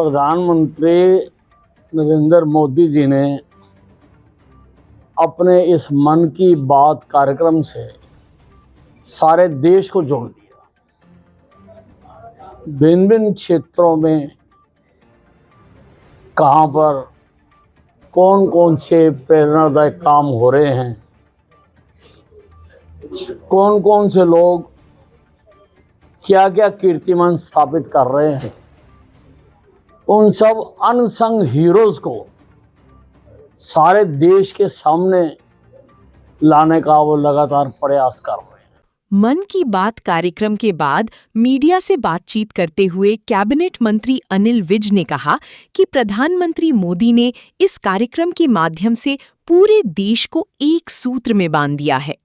प्रधानमंत्री नरेंद्र मोदी जी ने अपने इस मन की बात कार्यक्रम से सारे देश को जोड़ दिया। भिन्न भिन्न क्षेत्रों में कहां पर कौन कौन से प्रेरणादायक काम हो रहे हैं, कौन कौन से लोग क्या क्या कीर्तिमान स्थापित कर रहे हैं, उन सब अनसंग हीरोज को सारे देश के सामने लाने का वो लगातार प्रयास कर रहे हैं। मन की बात कार्यक्रम के बाद मीडिया से बातचीत करते हुए कैबिनेट मंत्री अनिल विज ने कहा कि प्रधानमंत्री मोदी ने इस कार्यक्रम के माध्यम से पूरे देश को एक सूत्र में बांध दिया है।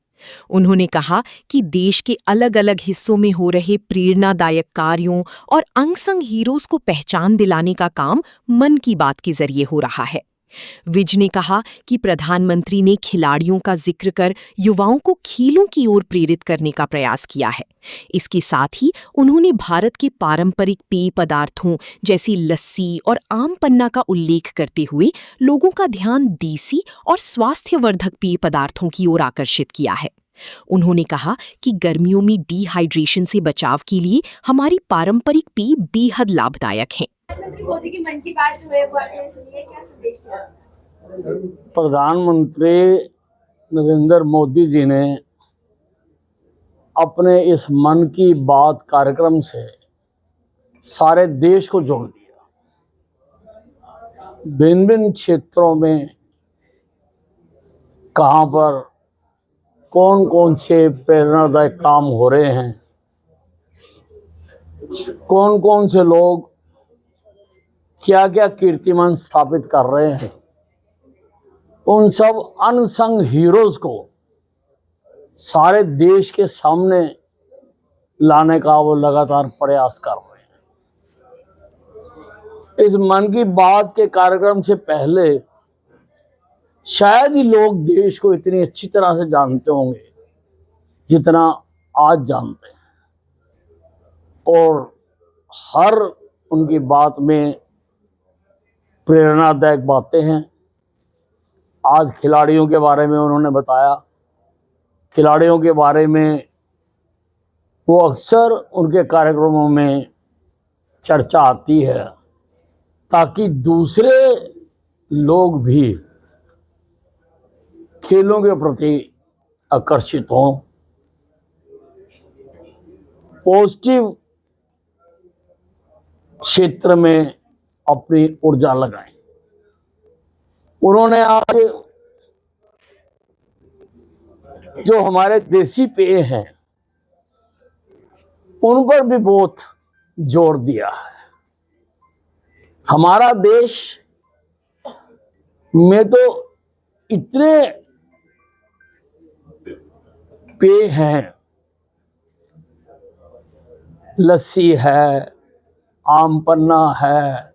उन्होंने कहा कि देश के अलग अलग हिस्सों में हो रहे प्रेरणादायक कार्यों और अनसंग हीरोज को पहचान दिलाने का काम मन की बात के जरिए हो रहा है। विज ने कहा कि प्रधानमंत्री ने खिलाड़ियों का जिक्र कर युवाओं को खेलों की ओर प्रेरित करने का प्रयास किया है। इसके साथ ही उन्होंने भारत के पारंपरिक पेय पदार्थों जैसी लस्सी और आम पन्ना का उल्लेख करते हुए लोगों का ध्यान देसी और स्वास्थ्यवर्धक पेय पदार्थों की ओर आकर्षित किया है। उन्होंने कहा कि गर्मियों में डिहाइड्रेशन से बचाव के लिए हमारी पारंपरिक पेय बेहद लाभदायक हैं। मोदी की मन की बात जो है वो आपने सुनी है, क्या संदेश दिया? प्रधानमंत्री नरेंद्र मोदी जी ने अपने इस मन की बात कार्यक्रम से सारे देश को जोड़ दिया। भिन्न भिन्न क्षेत्रों में कहां पर कौन कौन से प्रेरणादायक काम हो रहे हैं, कौन कौन से लोग क्या क्या कीर्तिमान स्थापित कर रहे हैं, उन सब अनसंग हीरोज को सारे देश के सामने लाने का वो लगातार प्रयास कर रहे हैं। इस मन की बात के कार्यक्रम से पहले शायद ही लोग देश को इतनी अच्छी तरह से जानते होंगे जितना आज जानते हैं, और हर उनकी बात में प्रेरणादायक बातें हैं। आज खिलाड़ियों के बारे में उन्होंने बताया। खिलाड़ियों के बारे में वो अक्सर उनके कार्यक्रमों में चर्चा आती है ताकि दूसरे लोग भी खेलों के प्रति आकर्षित हों, पॉजिटिव क्षेत्र में अपनी ऊर्जा लगाएं। उन्होंने आज जो हमारे देसी पेय हैं उन पर भी बहुत जोर दिया है। हमारा देश में तो इतने पेय हैं, लस्सी है, आम पन्ना है,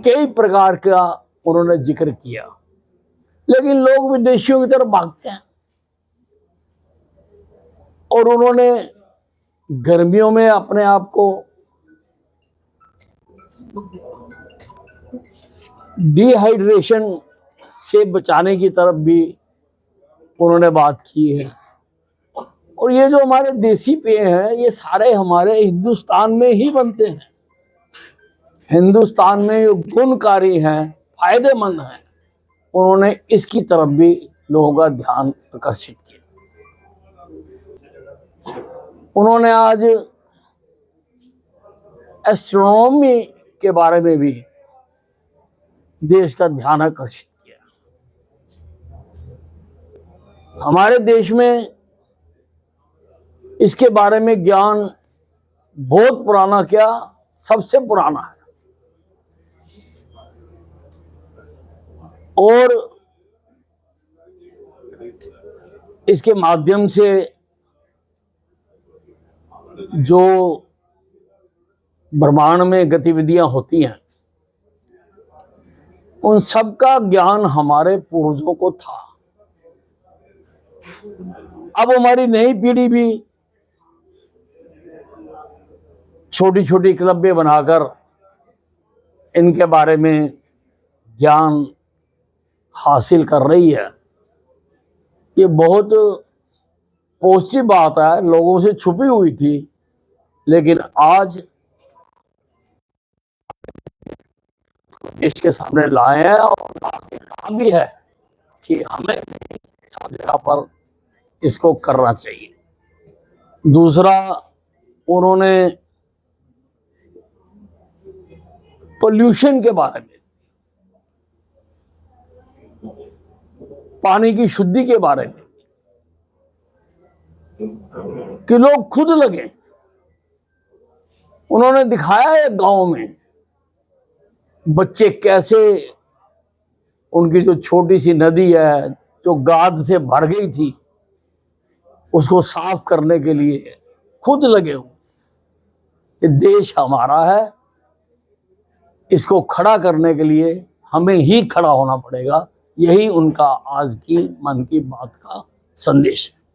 कई प्रकार का उन्होंने जिक्र किया, लेकिन लोग विदेशियों की तरफ भागते हैं। और उन्होंने गर्मियों में अपने आप को डिहाइड्रेशन से बचाने की तरफ भी उन्होंने बात की है। और ये जो हमारे देसी पेय हैं ये सारे हमारे हिंदुस्तान में ही बनते हैं। हिंदुस्तान में जो गुणकारी हैं, फायदेमंद हैं, उन्होंने इसकी तरफ भी लोगों का ध्यान आकर्षित किया। उन्होंने आज एस्ट्रोनॉमी के बारे में भी देश का ध्यान आकर्षित किया। हमारे देश में इसके बारे में ज्ञान बहुत पुराना, क्या सबसे पुराना है। और इसके माध्यम से जो ब्रह्मांड में गतिविधियां होती हैं उन सब का ज्ञान हमारे पूर्वजों को था। अब हमारी नई पीढ़ी भी छोटी छोटी क्लबें बनाकर इनके बारे में ज्ञान हासिल कर रही है। ये बहुत पॉजिटिव बात है, लोगों से छुपी हुई थी, लेकिन आज इसके सामने लाए हैं और कहा भी है कि हमें सब जगह पर इसको करना चाहिए। दूसरा, उन्होंने पोल्यूशन के बारे में, पानी की शुद्धि के बारे में कि लोग खुद लगे। उन्होंने दिखाया है गांव में बच्चे कैसे उनकी जो छोटी सी नदी है जो गाद से भर गई थी उसको साफ करने के लिए खुद लगे हो। ये देश हमारा है, इसको खड़ा करने के लिए हमें ही खड़ा होना पड़ेगा। यही उनका आज की मन की बात का संदेश है।